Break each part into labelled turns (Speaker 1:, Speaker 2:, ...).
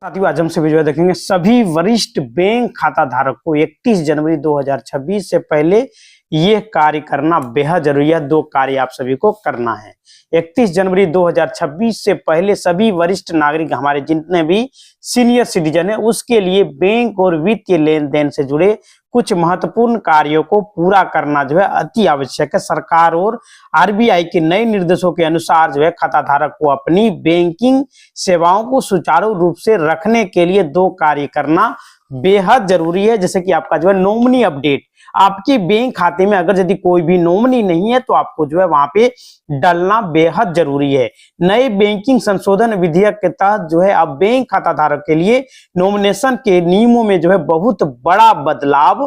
Speaker 1: साथियों, आज हम सभी जो है देखेंगे सभी वरिष्ठ बैंक खाता धारक को 31 जनवरी 2026 से पहले ये कार्य करना बेहद जरूरी है। दो कार्य आप सभी को करना है। 31 जनवरी 2026 से पहले सभी वरिष्ठ नागरिक, हमारे जितने भी सीनियर सिटीजन है, उसके लिए बैंक और वित्तीय लेन देन से जुड़े कुछ महत्वपूर्ण कार्यों को पूरा करना जो है अति आवश्यक है। सरकार और आरबीआई के नए निर्देशों के अनुसार जो है खाता धारक को अपनी बैंकिंग सेवाओं को सुचारू रूप से रखने के लिए दो कार्य करना बेहद जरूरी है। जैसे कि आपका जो है नॉमिनी अपडेट, आपके बैंक खाते में अगर यदि कोई भी नॉमिनी नहीं है तो आपको जो है वहां पे डालना बेहद जरूरी है। नए बैंकिंग संशोधन विधेयक के तहत जो है अब बैंक खाता धारक के लिए नॉमिनेशन के नियमों में जो है बहुत बड़ा बदलाव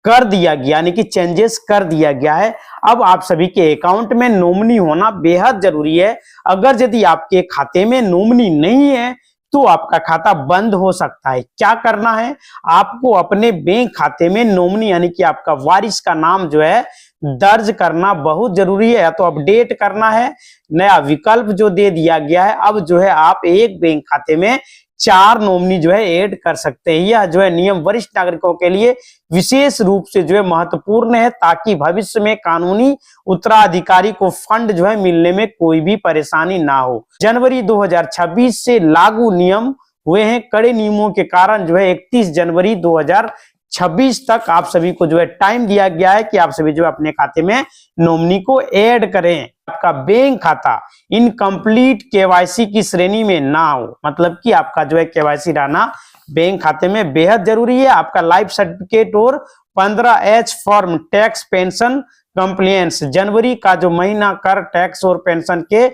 Speaker 1: कर दिया गया, यानी कि चेंजेस कर दिया गया है। अब आप सभी के अकाउंट में नॉमिनी होना बेहद जरूरी है। अगर यदि आपके खाते में नॉमिनी नहीं है तो आपका खाता बंद हो सकता है। क्या करना है, आपको अपने बैंक खाते में नॉमिनी यानी कि आपका वारिस का नाम जो है दर्ज करना बहुत जरूरी है, या तो अपडेट करना है। नया विकल्प जो दे दिया गया है, अब जो है आप एक बैंक खाते में 4 नॉमिनी जो है ऐड कर सकते हैं। यह जो है नियम वरिष्ठ नागरिकों के लिए विशेष रूप से जो है महत्वपूर्ण है, ताकि भविष्य में कानूनी उत्तराधिकारी को फंड जो है मिलने में कोई भी परेशानी ना हो। जनवरी 2026 से लागू नियम हुए हैं। कड़े नियमों के कारण जो है 31 जनवरी 2026 तक आप सभी को जो है टाइम दिया गया है कि आप सभी जो है अपने खाते में नॉमिनी को ऐड करें। आपका बैंक खाता इनकम्प्लीट केवाईसी की श्रेणी में ना हो, मतलब कि आपका जो है केवाईसी रहना बैंक खाते में बेहद जरूरी है। आपका लाइफ सर्टिफिकेट और 15H form tax pension compliance, जनवरी का जो महीना कर टैक्स और पेंशन के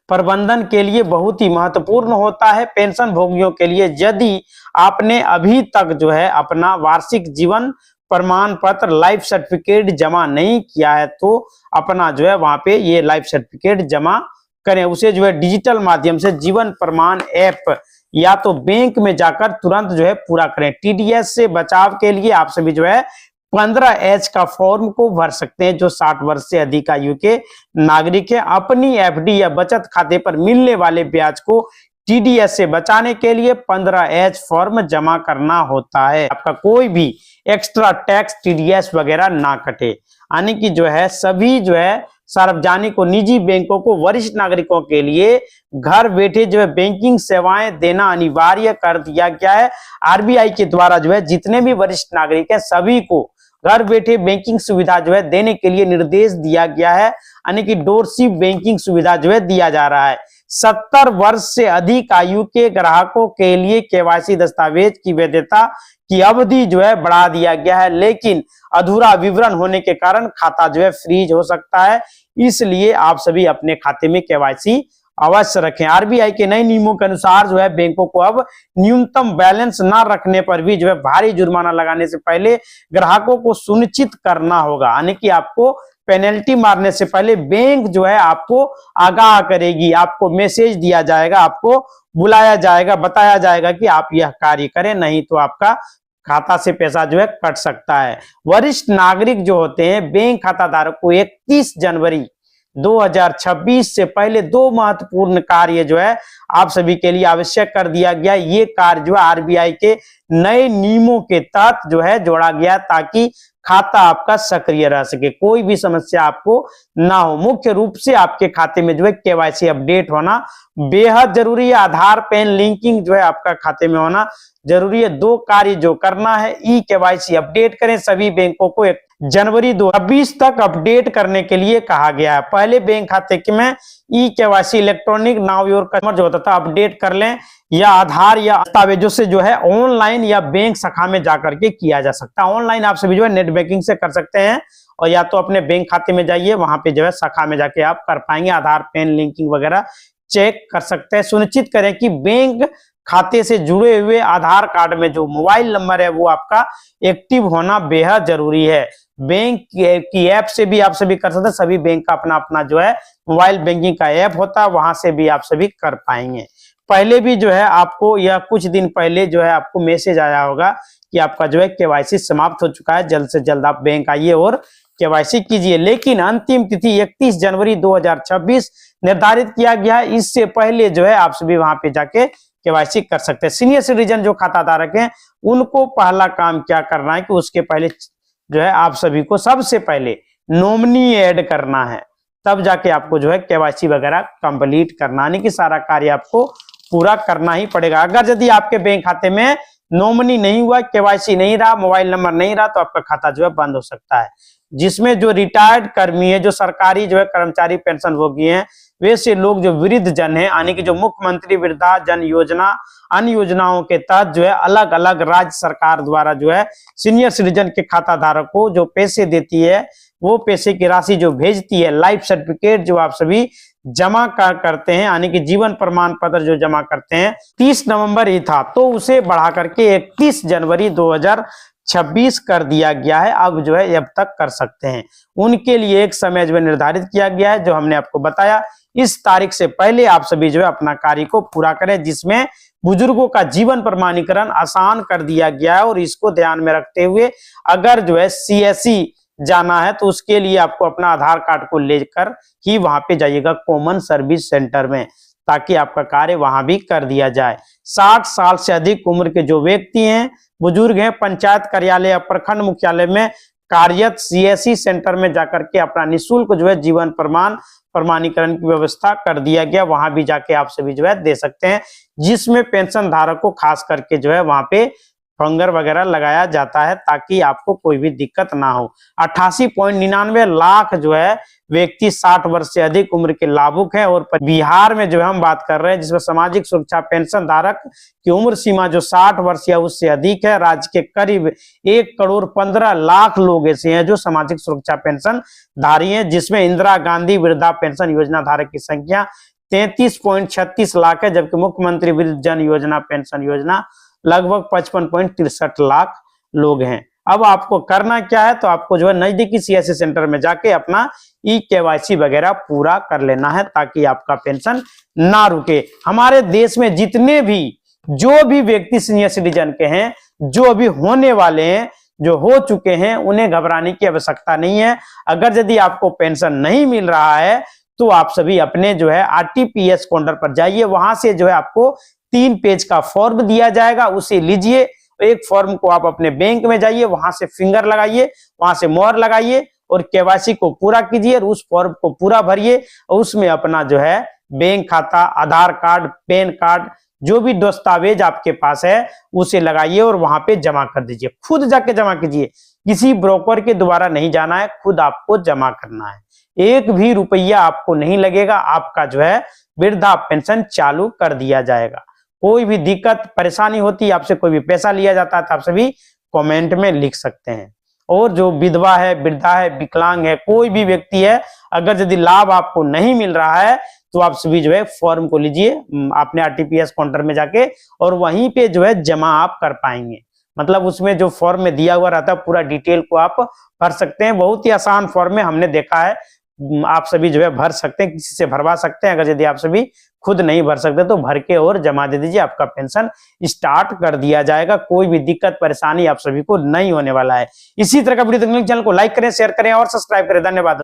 Speaker 1: प्रबंधन के लिए बहुत ही महत्वपूर्ण होता है। पेंशन भोगियों के लिए यदि आपने अभी तक जो है अपना वार्षिक जीवन प्रमाण पत्र लाइफ सर्टिफिकेट जमा नहीं किया है तो अपना जो है वहां पे ये लाइफ सर्टिफिकेट जमा करें। उसे जो है डिजिटल माध्यम से जीवन प्रमाण ऐप या तो बैंक में जाकर तुरंत जो है पूरा करें। टीडीएस से बचाव के लिए आप सभी जो है 15H का फॉर्म को भर सकते हैं। जो 60 वर्ष से अधिक आयु के नागरिक है, अपनी एफडी या बचत खाते पर मिलने वाले ब्याज को टीडीएस से बचाने के लिए 15H फॉर्म जमा करना होता है। आपका कोई भी एक्स्ट्रा टैक्स टीडीएस वगैरह ना कटे, यानी कि जो है सभी जो है सार्वजनिक और निजी बैंकों को वरिष्ठ नागरिकों के लिए घर बैठे जो है बैंकिंग सेवाएं देना अनिवार्य कर दिया गया है। आरबीआई के द्वारा जो है जितने भी वरिष्ठ नागरिक हैं सभी को घर बैठे बैंकिंग सुविधा जो है देने के लिए निर्देश दिया गया है, यानी कि डोरशिप बैंकिंग सुविधा जो है दिया जा रहा है। 70 वर्ष से अधिक आयु के ग्राहकों के लिए केवाईसी दस्तावेज की वैधता की अवधि जो है बढ़ा दिया गया है, लेकिन अधूरा विवरण होने के कारण खाता जो है फ्रीज हो सकता है। इसलिए आप सभी अपने खाते में केवाईसी अवश्य रखें। आरबीआई के नए नियमों के अनुसार जो है बैंकों को अब न्यूनतम बैलेंस ना रखने पर भी जो है भारी जुर्माना लगाने से पहले ग्राहकों को सुनिश्चित करना होगा, यानी कि आपको पेनल्टी मारने से पहले बैंक जो है आपको आगाह करेगी, आपको मैसेज दिया जाएगा, आपको बुलाया जाएगा, बताया जाएगा कि आप यह कार्य करें, नहीं तो आपका खाता से पैसा जो है कट सकता है। वरिष्ठ नागरिक जो होते हैं बैंक खाता धारक को 31 जनवरी 2026 से पहले दो महत्वपूर्ण कार्य जो है आप सभी के लिए आवश्यक कर दिया गया। ये कार्य जो है आरबीआई के नए नियमों के तहत जो है जोड़ा गया, ताकि खाता आपका सक्रिय रह सके, कोई भी समस्या आपको ना हो। मुख्य रूप से आपके खाते में जो है केवाईसी अपडेट होना बेहद जरूरी है। आधार पैन लिंकिंग जो है आपका खाते में होना जरूरी है। दो कार्य जो करना है, ई केवाईसी अपडेट करें। सभी बैंकों को जनवरी 2026 तक अपडेट करने के लिए कहा गया है। पहले बैंक खाते में e KYC electronic now your customer जो होता था अपडेट कर लें, या आधार या दस्तावेजों से जो है ऑनलाइन या बैंक शाखा में जाकर के किया जा सकता है। ऑनलाइन आप सभी जो है नेट बैंकिंग से कर सकते हैं, और या तो अपने बैंक खाते में जाइए, वहां पे जो है शाखा में जाके आप कर पाएंगे। आधार पैन लिंकिंग वगैरह चेक कर सकते हैं। सुनिश्चित करें कि बैंक खाते से जुड़े हुए आधार कार्ड में जो मोबाइल नंबर है वो आपका एक्टिव होना बेहद जरूरी है। बैंक की ऐप से भी आप सभी कर सकते हैं। सभी बैंक का अपना अपना जो है मोबाइल बैंकिंग का ऐप होता है, वहां से भी आप सभी कर पाएंगे। पहले भी जो है आपको या कुछ दिन पहले जो है आपको मैसेज आया होगा कि आपका जो है केवाईसी समाप्त हो चुका है, जल्द से जल्द आप बैंक आइए और केवाईसी कीजिए। लेकिन अंतिम तिथि 31 जनवरी 2026 निर्धारित किया गया है। इससे पहले जो है आप सभी वहां पे जाके केवाईसी कर सकते हैं। सीनियर सिटीजन जो खाता धारक हैं उनको पहला काम क्या करना है कि उसके पहले जो है आप सभी को सबसे पहले नॉमिनी ऐड करना है, तब जाके आपको जो है केवाईसी वगैरह कंप्लीट करना, यानी कि सारा कार्य आपको पूरा करना ही पड़ेगा। अगर यदि आपके बैंक खाते में नॉमिनी नहीं हुआ, केवाईसी नहीं रहा, मोबाइल नंबर नहीं रहा, तो आपका खाता जो है बंद हो सकता है। जिसमें जो रिटायर्ड कर्मी है, जो सरकारी जो है कर्मचारी पेंशन भोगी हैं, वैसे लोग जो वृद्ध जन है, यानी कि जो मुख्यमंत्री वृद्धा जन योजना अन्य योजनाओं के तहत जो है अलग अलग राज्य सरकार द्वारा जो है सीनियर सिटीजन के खाता धारक को जो पैसे देती है, वो पैसे की राशि जो भेजती है, लाइफ सर्टिफिकेट जो आप सभी जमा करते हैं, यानी कि जीवन प्रमाण पत्र जो जमा करते हैं, 30 नवंबर ही था, तो उसे बढ़ा करके 31 जनवरी 2026 कर दिया गया है। अब जो है अब तक कर सकते हैं। उनके लिए एक समय जो है निर्धारित किया गया है, जो हमने आपको बताया। इस तारीख से पहले आप सभी जो है अपना कार्य को पूरा करें, जिसमें बुजुर्गों का जीवन प्रमाणीकरण आसान कर दिया गया है। और इसको ध्यान में रखते हुए अगर जो है सीएससी जाना है तो उसके लिए आपको अपना आधार कार्ड को लेकर ही वहां पे जाइएगा कॉमन सर्विस सेंटर में, ताकि आपका कार्य वहां भी कर दिया जाए। 60 साल से अधिक उम्र के जो व्यक्ति हैं, बुजुर्ग हैं, पंचायत कार्यालय या प्रखंड मुख्यालय में कार्यरत सीएससी सेंटर में जाकर के अपना निःशुल्क जो है जीवन प्रमाणीकरण की व्यवस्था कर दिया गया। वहां भी जाके आप सभी जो है दे सकते हैं, जिसमें पेंशन धारक को खास करके जो है वहां पे फंगर वगैरह लगाया जाता है, ताकि आपको कोई भी दिक्कत ना हो। 88.99 लाख जो है व्यक्ति 60 वर्ष से अधिक उम्र के लाभुक हैं। और बिहार में जो है हम बात कर रहे हैं, जिसमें सामाजिक सुरक्षा पेंशन धारक की उम्र सीमा जो 60 वर्ष या उससे अधिक है। राज्य के करीब 1,15,00,000 लोग ऐसे हैं जो सामाजिक सुरक्षा पेंशन धारी हैं, जिसमें इंदिरा गांधी वृद्धा पेंशन योजना धारक की संख्या 33.36 लाख है, जबकि मुख्यमंत्री वृद्ध जन योजना पेंशन योजना लगभग 55.63 लाख लोग हैं। अब आपको करना क्या है, तो आपको जो है नजदीकी सीएससी सेंटर में जाके अपना केवाईसी वगैरह पूरा कर लेना है, ताकि आपका पेंशन ना रुके। हमारे देश में जितने भी जो भी व्यक्ति सीनियर सिटीजन के हैं, जो अभी होने वाले हैं, जो हो चुके हैं, उन्हें घबराने की आवश्यकता नहीं है। अगर यदि आपको पेंशन नहीं मिल रहा है तो आप सभी अपने जो है आरटीपीएस काउंटर पर जाइए। वहां से जो है आपको 3 पेज का फॉर्म दिया जाएगा, उसे लीजिए। एक फॉर्म को आप अपने बैंक में जाइए, वहां से फिंगर लगाइए, वहां से मोहर लगाइए और केवाईसी को पूरा कीजिए और उस फॉर्म को पूरा भरिए। और उसमें अपना जो है बैंक खाता, आधार कार्ड, पैन कार्ड, जो भी दस्तावेज आपके पास है उसे लगाइए और वहां पे जमा कर दीजिए। खुद जाके जमा कीजिए, किसी ब्रोकर के द्वारा नहीं जाना है, खुद आपको जमा करना है। 1 भी रुपया आपको नहीं लगेगा, आपका जो है वृद्धा पेंशन चालू कर दिया जाएगा। कोई भी दिक्कत परेशानी होती है, आपसे कोई भी पैसा लिया जाता है, तो आप सभी कमेंट में लिख सकते हैं। और जो विधवा है, वृद्धा है, विकलांग है, कोई भी व्यक्ति है, अगर यदि लाभ आपको नहीं मिल रहा है तो आप सभी जो है फॉर्म को लीजिए अपने आरटीपीएस काउंटर में जाके, और वहीं पे जो है जमा आप कर पाएंगे। मतलब उसमें जो फॉर्म में दिया हुआ रहता है पूरा डिटेल को आप भर सकते हैं। बहुत ही आसान फॉर्म है, हमने देखा है, आप सभी जो है भर सकते हैं, किसी से भरवा सकते हैं। अगर यदि आप सभी खुद नहीं भर सकते तो भर के और जमा दे दीजिए, आपका पेंशन स्टार्ट कर दिया जाएगा। कोई भी दिक्कत परेशानी आप सभी को नहीं होने वाला है। इसी तरह का वीडियो देखने के लिए चैनल को लाइक करें, शेयर करें और सब्सक्राइब करें। धन्यवाद।